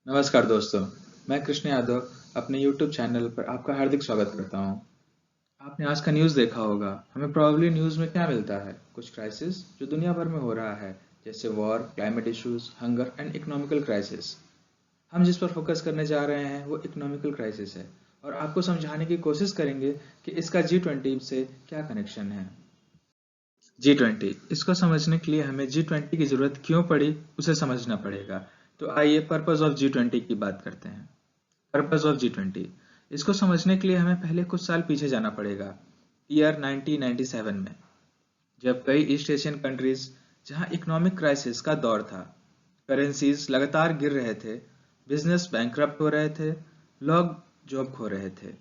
नमस्कार दोस्तों, मैं कृष्ण यादव अपने YouTube चैनल पर आपका हार्दिक स्वागत करता हूँ। आपने आज का न्यूज़ देखा होगा। हमें प्रॉब्ली न्यूज़ में क्या मिलता है? कुछ क्राइसिस जो दुनिया भर में हो रहा है, जैसे war, climate issues, hunger and economical crisis. हम जिस पर फोकस करने जा रहे हैं वो इकोनॉमिकल क्राइसिस है और आपको समझाने की कोशिश करेंगे कि इसका G20 से क्या कनेक्शन है। G20 इसको समझने के लिए हमें G20 की जरूरत क्यों पड़ी उसे समझना पड़ेगा। तो आइए पर्पस ऑफ G20 की बात करते हैं। पर्पस ऑफ G20 इसको समझने के लिए हमें पहले कुछ साल पीछे जाना पड़ेगा, ईयर 1997 में, जब कई ईस्ट एशियन कंट्रीज जहां इकोनॉमिक क्राइसिस का दौर था, करेंसीज लगातार गिर रहे थे, बिजनेस बैंकरप्ट हो रहे थे, लोग जॉब खो रहे थे।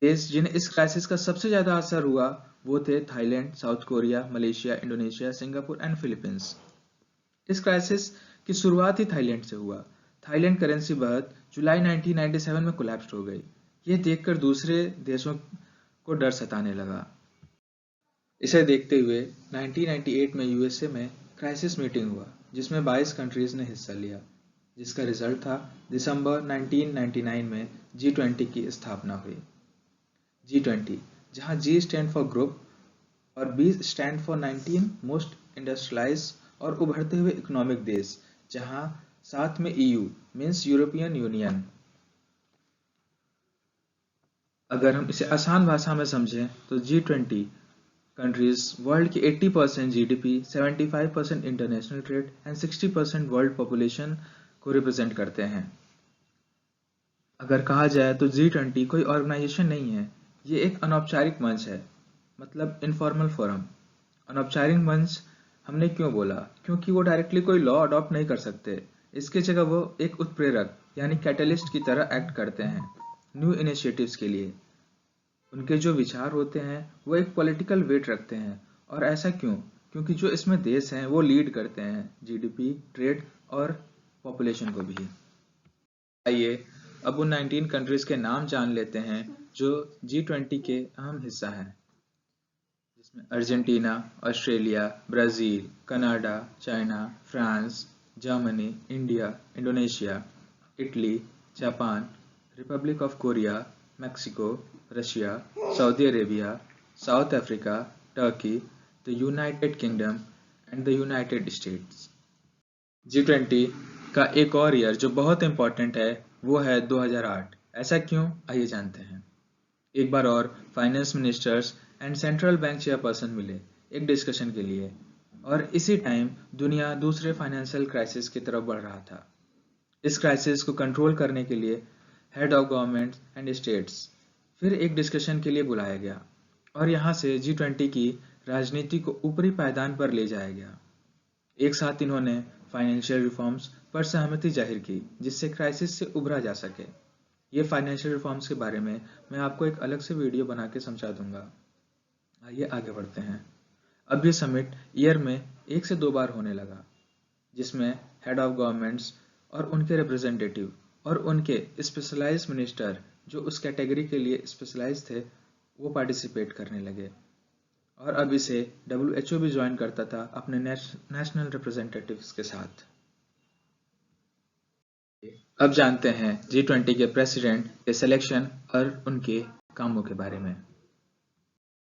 देश जिन्हें इस क्राइसिस का सबसे ज्यादा असर हुआ वो थे Thailand, south Korea, Malaysia, Indonesia, Singapore and Philippines. इस क्राइसिस की शुरुआत ही थाईलैंड से हुआ। थाईलैंड करेंसी बढ़त जुलाई 1997 में कोलैप्स हो गई। ये देखकर दूसरे देशों को डर सताने लगा। इसे देखते हुए 1998 में यूएसए में क्राइसिस मीटिंग हुआ, जिसमें 22 कंट्रीज ने हिस्सा लिया, जिसका रिजल्ट था दिसंबर 1999 में G20 की स्थापना हुई। G20 जहां G स्टैंड फॉर ग्रुप और B stand for 19 most industrialize और उभरते हुए इकोनॉमिक देश, जहां साथ में EU मीन्स यूरोपियन यूनियन। अगर हम इसे आसान भाषा में समझें तो G20 कंट्रीज वर्ल्ड की 80% GDP, 75% international trade and 60% world population को रिप्रेजेंट करते हैं। अगर कहा जाए तो G20 कोई ऑर्गेनाइजेशन नहीं है, ये एक अनौपचारिक मंच है, मतलब इनफॉर्मल फोरम। अनौपचारिक मंच हमने क्यों बोला? क्योंकि वो डायरेक्टली कोई लॉ अडॉप्ट नहीं कर सकते। इसकी जगह वो एक उत्प्रेरक यानी कैटलिस्ट की तरह एक्ट करते हैं न्यू इनिशिएटिव्स के लिए। उनके जो विचार होते हैं वो एक पॉलिटिकल वेट रखते हैं। और ऐसा क्यों? क्योंकि जो इसमें देश हैं वो लीड करते हैं जीडीपी, ट्रेड और पॉपुलेशन को भी। आइए अब उन 19 कंट्रीज के नाम जान लेते हैं जो G20 के अहम हिस्सा हैं, जिसमें Argentina, Australia, Brazil, Canada, China, France, Germany, India, Indonesia, Italy, Japan, Republic of Korea, Mexico, Russia, Saudi Arabia, south Africa, Turkey, the United kingdom and the United states. G20 का एक और ईयर जो बहुत इंपॉर्टेंट है वो है 2008। ऐसा क्यों? आइए जानते हैं। एक बार और finance ministers and central bank chairperson मिले एक डिस्कशन के लिए, और इसी टाइम दुनिया दूसरे फाइनेंशियल क्राइसिस की तरफ बढ़ रहा था। इस क्राइसिस को कंट्रोल करने के लिए head of government and states फिर एक डिस्कशन के लिए बुलाया गया, और यहाँ से G20 की राजनीति को ऊपरी पायदान पर ले जाया गया। एक साथ इन्होंने फाइनेंशियल रिफॉर्म्स पर सहमति जाहिर की, जिससे क्राइसिस से उभरा जा सके। ये फाइनेंशियल रिफॉर्म्स के बारे में मैं आपको एक अलग से वीडियो बना के समझा दूंगा। आइए आगे बढ़ते हैं। अब ये समिट ईयर में 1 से 2 बार होने लगा, जिसमें हेड ऑफ गवर्नमेंट्स और उनके रिप्रेजेंटेटिव और उनके स्पेशलाइज मिनिस्टर जो उस कैटेगरी के लिए स्पेशलाइज थे वो पार्टिसिपेट करने लगे। और अब इसे WHO भी ज्वाइन करता था अपने नेशनल रिप्रेजेंटेटिव्स के साथ। अब जानते हैं G20 के प्रेसिडेंट के सिलेक्शन और उनके कामों के बारे में।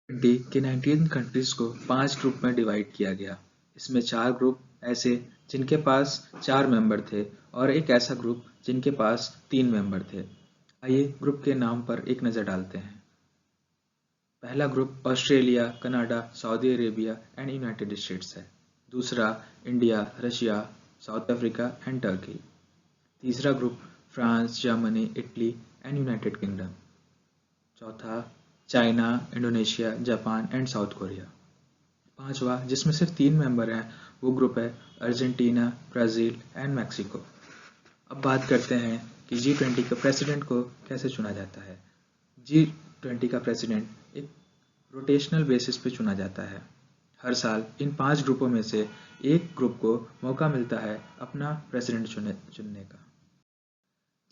G20 के 19 कंट्रीज को 5 ग्रुप में डिवाइड किया गया। इसमें 4 ग्रुप ऐसे जिनके पास 4 मेंबर थे और एक ऐसा ग्रुप जिनके पास 3 मेंबर थे। आइए ग्रुप के नाम पर एक नज़र डालते हैं। पहला group Australia, Canada, Saudi Arabia and United States है। दूसरा India, Russia, South Africa and Turkey. तीसरा group France, Germany, Italy and United Kingdom. चौथा China, Indonesia, Japan and South Korea. पांचवा, जिसमें सिर्फ 3 मेंबर हैं, वो ग्रुप है अर्जेंटीना, ब्राज़ील एंड मैक्सिको। अब बात करते हैं कि G20 के प्रेसिडेंट को कैसे चुना जाता है। G20 का प्रेसिडेंट एक रोटेशनल बेसिस पे चुना जाता है। हर साल इन 5 ग्रुपों में से एक ग्रुप को मौका मिलता है अपना प्रेसिडेंट चुनने का।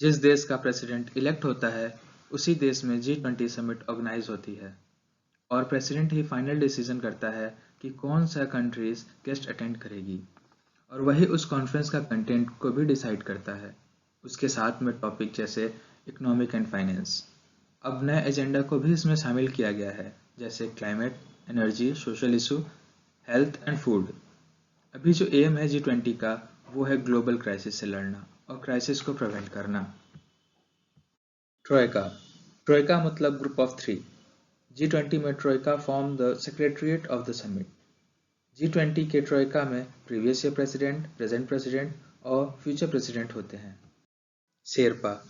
जिस देश का प्रेसिडेंट इलेक्ट होता है उसी देश में G20 समिट ऑर्गेनाइज होती है, और प्रेसिडेंट ही फाइनल डिसीजन करता है कि कौन सा कंट्रीज गेस्ट अटेंड करेगी। और वही उस कॉन्फ्रेंस का कंटेंट को भी डिसाइड करता है, उसके साथ में टॉपिक जैसे इकोनॉमिक एंड फाइनेंस। अब नए एजेंडा को भी इसमें शामिल किया गया है, जैसे climate, energy, social issue, health and food. अभी जो एम है G20 का, वो है ग्लोबल क्राइसिस से लड़ना और क्राइसिस को प्रिवेंट करना। ट्रोइका। ट्रोइका मतलब ग्रुप ऑफ थ्री। G20 में Troikaa form the secretariat of the summit. G20 के ट्रोइका में previous year president, present president और फ्यूचर प्रेसिडेंट होते हैं। शेरपा।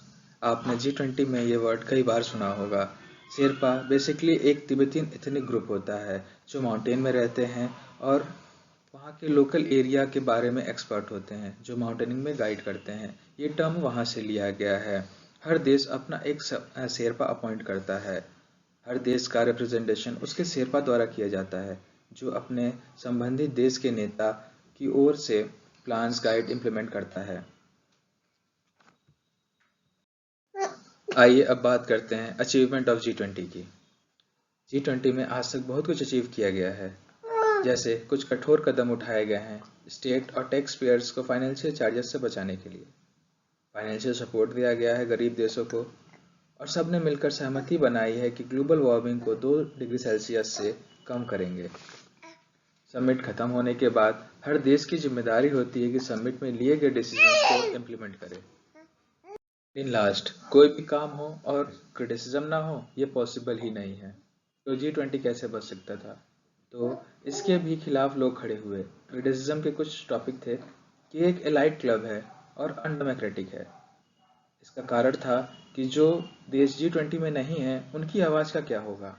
आपने G20 में ये वर्ड कई बार सुना होगा। शेरपा बेसिकली एक तिब्बतियन एथनिक ग्रुप होता है जो माउंटेन में रहते हैं और वहाँ के लोकल एरिया के बारे में एक्सपर्ट होते हैं, जो माउंटेनिंग में गाइड करते हैं। ये टर्म वहाँ से लिया गया है। हर देश अपना एक शेरपा अपॉइंट करता है। हर देश का रिप्रेजेंटेशन उसके शेरपा द्वारा किया जाता है, जो अपने संबंधित देश के नेता की ओर से प्लान्स गाइड इम्प्लीमेंट करता है। आइए अब बात करते हैं अचीवमेंट ऑफ G20 की। G20 में आज तक बहुत कुछ अचीव किया गया है, जैसे कुछ कठोर कदम उठाए गए हैं स्टेट और टैक्स पेयर्स को फाइनेंशियल चार्जेस से बचाने के लिए। फाइनेंशियल सपोर्ट दिया गया है गरीब देशों को, और सबने मिलकर सहमति बनाई है कि ग्लोबल वार्मिंग को 2 डिग्री सेल्सियस से कम करेंगे। समिट खत्म होने के बाद हर देश की जिम्मेदारी होती है कि समिट में लिए गए डिसीजंस को इम्प्लीमेंट करे। इन लास्ट, कोई भी काम हो और क्रिटिसिज्म ना हो, ये पॉसिबल ही नहीं है। तो G20 कैसे बच सकता था? तो इसके भी खिलाफ लोग खड़े हुए। क्रिटिसिज्म के कुछ टॉपिक थे कि एक एलाइट क्लब है और अनडेमोक्रेटिक है। इसका कारण था कि जो देश G20 में नहीं है, उनकी आवाज़ का क्या होगा।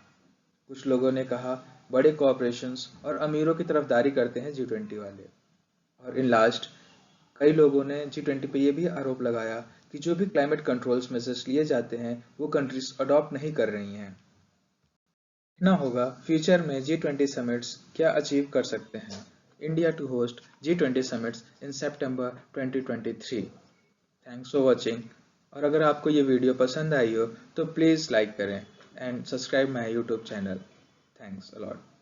कुछ लोगों ने कहा बड़े कॉर्पोरेशंस और अमीरों की तरफदारी करते हैं G20 वाले। और इन लास्ट, कई लोगों ने G20 पे ये भी आरोप लगाया कि जो भी क्लाइमेट कंट्रोल्स मेजर्स लिए जाते हैं, वो कंट्रीज अडॉप्ट नहीं कर रही हैं। देखना होगा फ्यूचर में G20 समिट्स क्या अचीव कर सकते हैं। India to host G20 summits in September 2023। Thanks for watching. और अगर आपको ये वीडियो पसंद आई हो तो प्लीज़ लाइक करें and subscribe my YouTube channel. Thanks a lot.